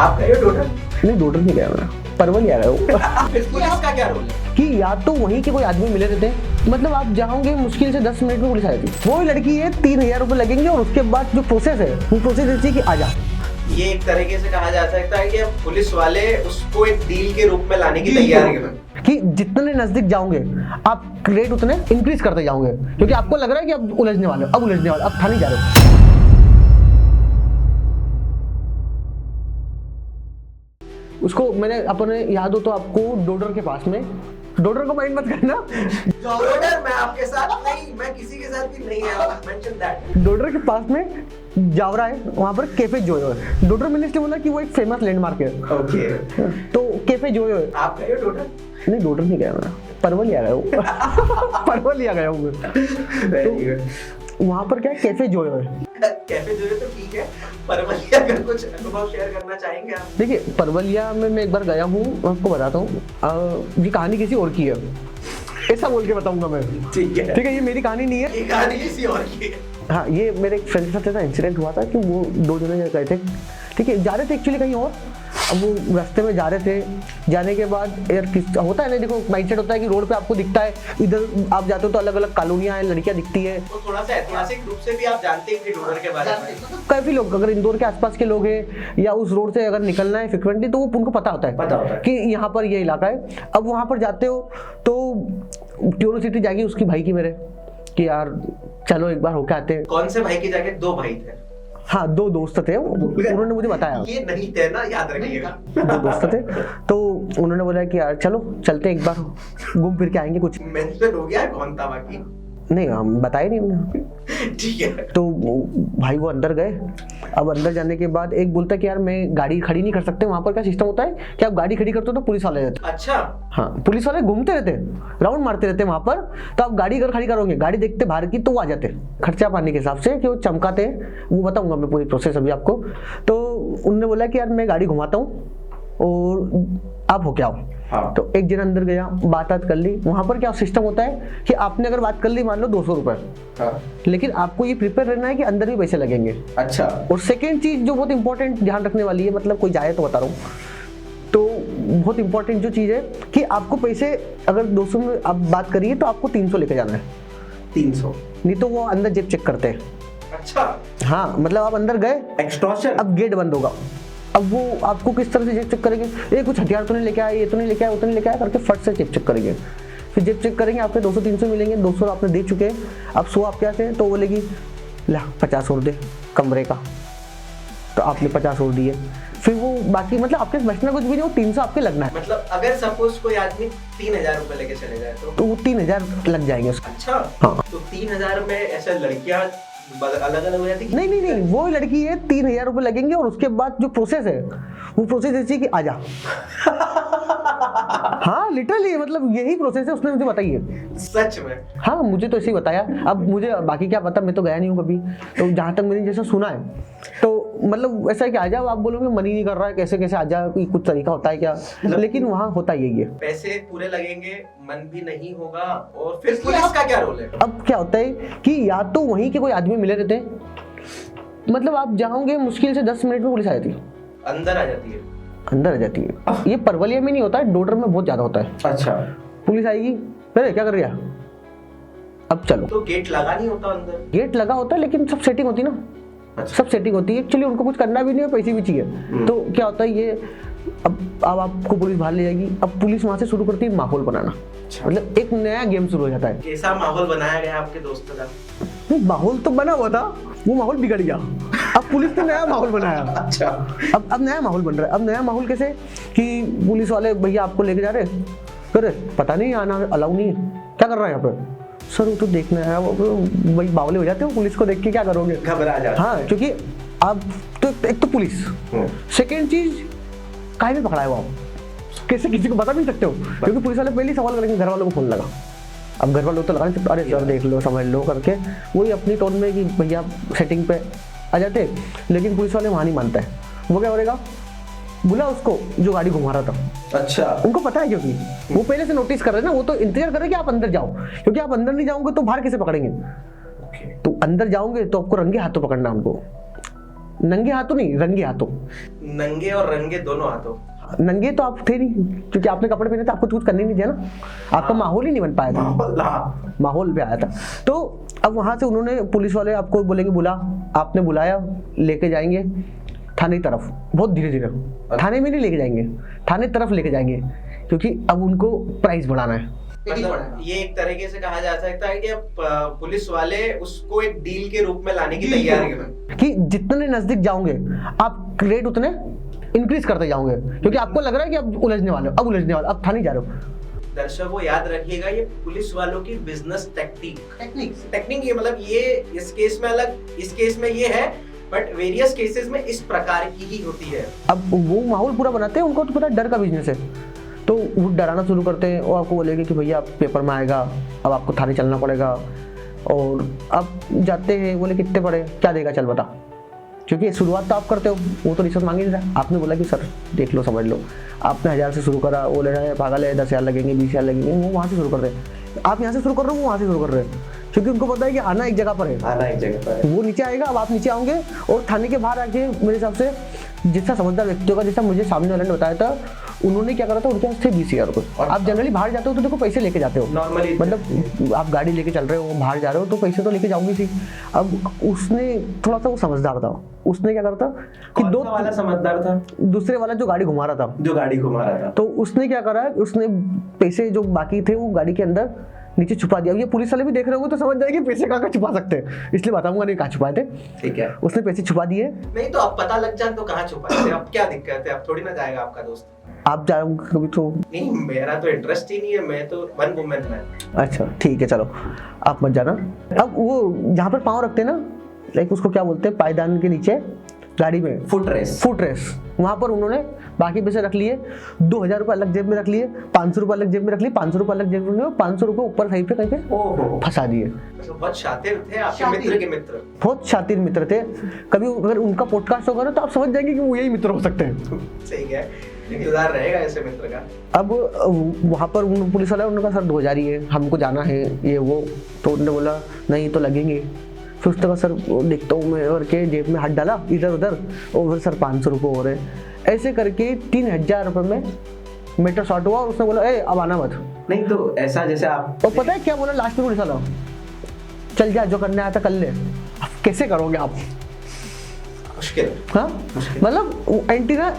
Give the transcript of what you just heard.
आप गए हो डोडर? नहीं, डोडर नहीं गया मैं, परवल ही आ गया हूँ। पुलिस का क्या रोल है? कि या तो वहीं के कोई आदमी मिले रहते, मतलब आप जाओगे मुश्किल से 10 मिनट में पुलिस आ जाती। वो लड़की है, 3000 रुपये लगेंगे और उसके बाद जो प्रोसेस है वो प्रोसेस ऐसी है कि आ जा। ये एक तरीके से कहा जा सकता है कि अब पुलिस वाले उसको एक डील के रूप में लाने की तैयारी में, कि जितने नजदीक जाओगे आप रेट उतने इंक्रीज करते जाओगे, क्योंकि आपको लग रहा है कि अब उलझने वाले हो, अब थाने जा रहे हो। उसको मैंने अपने याद हो तो आपको डोडर के पास में, डोडर को माइंड मत करना, डोडर मैं आपके साथ नहीं, मैं किसी के साथ भी नहीं आया, मेंशन दैट। डोडर के पास में जावरा है, वहाँ पर कैफे जोयो है। डोडर मैंने इसलिए बोला कि वो एक फेमस लैंडमार्क है। ओके, तो कैफे जोयो है। आप गए हो डोडर? नहीं, डोडर नहीं गया मैं, परवल ही आ गया हूँ। परवल ही आ गया हूँ मैं। तो वहाँ पर क्या है, कैफे जोयो है। कैफे जो है तो ठीक है, परवलिया का कुछ अनुभव शेयर करना चाहेंगे आप? देखिए, परवलिया में मैं एक बार गया हूँ, मैं आपको बताता हूँ। ये कहानी किसी और की है, ऐसा बोल के बताऊंगा मैं। ठीक है, ये मेरी कहानी नहीं है, ये कहानी किसी और की है। हाँ, ये मेरे एक फ्रेंड के साथ ऐसा इंसिडेंट हुआ था कि वो 2 जने गए थे, ठीक है, जा रहे थे एक्चुअली कहीं और। अब वो रास्ते में जा रहे थे, जाने के बाद यार होता है ना, देखो माइंडसेट होता है कि रोड पे आपको दिखता है, इधर आप जाते हो तो अलग अलग कॉलोनियां हैं, लड़कियां दिखती है। तो थोड़ा सा ऐतिहासिक रूप से भी आप जानते हैं कि डोडर के बारे में? काफी लोग अगर इंदौर के आसपास के लोग हैं या उस रोड से अगर निकलना है फ्रिक्वेंटली, तो वो उनको पता होता है कि यहाँ पर ये इलाका है। अब वहाँ पर जाते हो तो क्यूरियोसिटी जागी उसकी भाई की मेरे, कि यार चलो एक बार होके आते हैं। कौन से भाई की जगह 2 भाई थे? हाँ, 2 दोस्त थे, उन्होंने मुझे बताया। ये नहीं थे ना, याद रखिएगा। 2 दोस्त थे, तो उन्होंने बोला कि यार चलो चलते हैं, एक बार घूम फिर के आएंगे। कुछ मेंशन हो गया है कौन था बाकी? नहीं, हम बताए नहीं हमने। ठीक है। तो भाई वो अंदर गए। अब अंदर जाने के बाद एक बोलता है कि यार मैं गाड़ी खड़ी नहीं कर सकते, वहाँ पर क्या सिस्टम होता है कि आप गाड़ी खड़ी करते हो तो पुलिस वाले रहते हैं। अच्छा। हाँ, पुलिस वाले घूमते रहते हैं, राउंड मारते रहते हैं वहाँ पर। तो आप गाड़ी अगर खड़ी करोगे, गाड़ी देखते बाहर की, तो वो आ जाते हैं खर्चा पाने के हिसाब से, कि वो चमकाते हैं। वो बताऊंगा मैं पूरी प्रोसेस अभी आपको। तो उन्होंने बोला कि यार मैं गाड़ी घुमाता हूँ और आप हो क्या हो। हाँ। तो एक जन अंदर गया, बात कर ली। वहां पर क्या सिस्टम होता है कि आपने अगर बात कर ली, मान लो 200 रुपए, हाँ। लेकिन आपको ये प्रिपेयर रहना है कि अंदर भी पैसे लगेंगे। अच्छा। और सेकेंड चीज जो बहुत इंपॉर्टेंट ध्यान रखने वाली है, मतलब कोई जाए तो बता रहा हूँ, तो बहुत इंपॉर्टेंट जो चीज है कि आपको पैसे अगर 200 में आप बात करिए तो आपको 300 लेके जाना है। 300? नहीं तो वो अंदर जेब चेक करते हैं। अच्छा। हाँ, मतलब आप अंदर गए, एक्सटॉर्शन। अब गेट बंद होगा, अब वो आपको किस तरह से जेब चेक करेंगे, ये कुछ हथियार तो नहीं लेके आए, ये तो नहीं लेके आए, वो तो नहीं लेके आए करके फट से जेब चेक करेंगे। फिर जेब चेक करेंगे, आपके 200-300 मिलेंगे, 200 आपने दे चुके हैं, अब 100 आपके यहाँ से, तो वो बोलेगी ला 50 और दे कमरे का, तो आपने 50 और दिए। फिर वो बाकी मतलब आपके बचना कुछ भी नहीं, वो 300 आपके लगना है। मतलब अगर सपोज कोई आदमी 3000 रुपए लेके चले जाए तो वो 3000 लग जाएंगे उसका। अच्छा। हाँ। तो 3000 में ऐसे लड़कियां अलग अलग हो जाती? नहीं, वो लड़की है, 3000 रुपए लगेंगे और उसके बाद जो प्रोसेस है वो प्रोसेस ऐसी कि आजा। हाँ, लिटरली मतलब यही प्रोसेस है, उसने मुझे बताई है। सच में? हाँ, मुझे तो ऐसे ही बताया। अब मुझे बाकी क्या पता, मैं तो गया नहीं हूँ कभी। तो जहाँ तक मैंने जैसा सुना है, तो मतलब ऐसा है कि आजा, आप बोलोगे मन ही नहीं कर रहा है, कैसे कैसे आजा, कोई कुछ तरीका होता है क्या, लेकिन वहाँ होता यही है। पैसे पूरे लगेंगे, मन भी नहीं होगा, और फिर पुलिस का क्या रोल है? अब क्या होता है कि या तो वहीं के कोई आदमी मिले रहते हैं, मतलब आप जाओगे मुश्किल से 10 मिनट में पुलिस आ जाती है, अंदर आ जाती है। अंदर आ जाती है। ये परवलिया में नहीं होता है, डोडर में बहुत ज्यादा होता है। अच्छा। पुलिस आएगी, अरे क्या कर रही है, अब चलो। तो गेट लगा नहीं होता अंदर? गेट लगा होता है, लेकिन सब सेटिंग होती है ना। अच्छा। सब सेटिंग होती है, एक्चुअली उनको कुछ करना भी नहीं है, पैसे भी चाहिए। तो क्या होता है ये, अब आपको पुलिस बाहर ले जाएगी, अब पुलिस वहां से शुरू करती है माहौल बनाना। अच्छा। मतलब एक नया गेम शुरू हो जाता है। कैसा माहौल बनाया गया आपके दोस्तों का? माहौल तो बना हुआ था, वो माहौल बिगड़ गया। अब पुलिस ने नया माहौल बनाया। अच्छा। अब नया माहौल बन रहा है। अब नया माहौल कैसे कि पुलिस वाले भैया आपको लेके जा रहे, अरे पता नहीं आना अलाउ नहीं है, क्या कर रहा है यहाँ पे? सर वो तो देखना है, वही बावले हो जाते हो, पुलिस को देख के क्या करोगे, घबरा जाते। हाँ, क्योंकि आप तो एक तो पुलिस, सेकेंड चीज काहे में पकड़ा है वो, आप कैसे किसी को बता भी नहीं सकते हो, क्योंकि पुलिस वाले पहले ही सवाल करेंगे, घर वालों को फोन लगा। अब घर वालों तो लगा नहीं सकते, अरे सर देख लो समझ लो करके, वही अपनी टोन में कि भैया सेटिंग पे आ जाते, लेकिन पुलिस वाले वहाँ नहीं मानता है। वो क्या करेगा, बुला उसको जो गाड़ी घुमा रहा था। अच्छा। उनको पता है, क्योंकि वो पहले से नोटिस कर रहे हैं ना, वो तो इंतजार कर रहे हैं कि आप अंदर जाओ, क्योंकि आप अंदर नहीं जाओगे तो बाहर कैसे पकड़ेंगे। तो अंदर जाओगे तो आपको रंगे हाथों पकड़ना उनको। नंगे हाथों नहीं, रंगे हाथों। नंगे और रंगे दोनों हाथों। नंगे तो आप थे नहीं, क्योंकि आपने कपड़े पहने थे, आपको तो कुछ करने नहीं दिया ना, आपका माहौल ही नहीं बन पाया था, माहौल पे आया था। तो अब वहां से उन्होंने, पुलिस वाले आपको बोलेंगे बुला, आपने बुलाया, लेके जाएंगे थाने की तरफ, बहुत धीरे धीरे, थाने में नहीं लेके जाएंगे, थाने की तरफ लेके जाएंगे, क्योंकि अब उनको प्राइस बढ़ाना है। मतलब ये एक तरीके से कहा जा सकता है कि अब पुलिस वाले उसको एक डील के रूप में लाने की तैयारी में, कि जितने नजदीक जाओगे आप रेट उतने इंक्रीज करते जाओगे, क्योंकि आपको लग रहा है कि अब उलझने वाले हो, अब उलझने वाले, अब थाने जा रहे हो। दर्शकों याद रखिएगा, ये पुलिस वालों की बिजनेस टेक्निक ये मतलब ये इस केस में अलग, इस केस में ये है, बट वेरियस केसेस में इस प्रकार की ही होती है। अब वो माहौल पूरा बनाते हैं, उनको तो पता है डर का बिजनेस है, तो वो डराना शुरू करते हैं और आपको बोलेंगे कि भैया पेपर में आएगा, अब आपको थाने चलना पड़ेगा। और अब जाते हैं, बोले कितने पड़े, क्या देगा, चल बता, क्योंकि शुरुआत तो आप करते हो, वो तो रिश्वत मांगे नहीं रहा। आपने बोला कि सर देख लो, समझ लो, आपने 1000 से शुरू करा, वो ले रहा है पागल है, 10,000 लगेंगे, 20,000 लगेंगे, वो वहाँ से शुरू कर रहे हैं। आप यहाँ से शुरू कर रहे हो, वो वहाँ से शुरू कर रहे हैं, क्योंकि उनको पता है कि आना एक जगह पर है, आना एक जगह पर है। वो नीचे आएगा, अब आप नीचे आओगे, और थाने के बाहर आके मेरे हिसाब से जितना समझदार व्यक्तियों का, जैसा मुझे सामने वाले ने बताया था, उन्होंने क्या करा था, उनके पास थे 20,000 रुपये। आप जनरली बाहर जाते हो तो देखो पैसे लेके जाते हो नॉर्मली, मतलब आप गाड़ी लेके चल रहे हो, बाहर जा रहे हो तो पैसे तो लेके जाओगे सी। अब उसने थोड़ा सा वो समझदार था, उसने क्या करा था कि कौन सा वाला समझदार था? दूसरे वाला जो गाड़ी घुमा रहा था, जो गाड़ी घुमा रहा था, तो उसने क्या करा, उसने पैसे जो बाकी थे वो गाड़ी के अंदर नीचे छुपा दिया। ये पुलिस वाले भी देख रहे होंगे तो समझ जाएंगे पैसे कहाँ छुपा सकते हैं, इसलिए बताऊंगा नहीं कहाँ छुपाए थे। ठीक है, उसने पैसे छुपा दिए। नहीं तो अब पता लग जाए तो कहाँ छुपाए थे, अब क्या दिक्कत है, अब थोड़ी ना जाएगा आपका दोस्त। आप जाओगे कभी तो? नहीं, मेरा तो इंटरेस्ट ही नहीं है, मैं तो वन वुमेन मैन। अच्छा ठीक है, चलो आप मत जाना। अब वो जहाँ पर पाँव रखते हैं ना, लाइक उसको क्या बोलते हैं, पायदान के नीचे गाड़ी में फुट रेस, वहां पर उन्होंने बाकी पैसे रख लिए, 2,000 रुपये अलग जेब में रख लिए, 500 रुपये अलग जेब में रख लिए, 500 रुपये अलग जेब में, 500 रुपये ऊपर कहीं पे फंसा दिए। बहुत शातिर थे आपके मित्र के मित्र, बहुत शातिर मित्र थे। कभी अगर उनका पॉडकास्ट होगा ना तो आप समझ जाएंगे कि वो यही मित्र हो सकते हैं। सही है, इंतजार रहेगा ऐसे मित्र का। अब वहाँ पर पुलिस वाला उन्होंने कहा सर 2,000 ही है, हमको जाना है ये वो, तो उन्होंने बोला नहीं तो लगेंगे। फिर उसके बाद सर देखता हूँ मैं करके जेब में हाथ डाला इधर उधर, और सर 500 रुपये हो रहे, ऐसे करके 3,000 रुपये में मीटर शॉर्ट हुआ। और उसने बोला ए अब आना मत। नहीं तो ऐसा जैसे आप, और पता है क्या बोला लास्ट में पुलिस वाला, चल जा, जो करने आया था कर ले। अब कैसे करोगे आप, मुश्किल, हाँ मतलब एंटी ना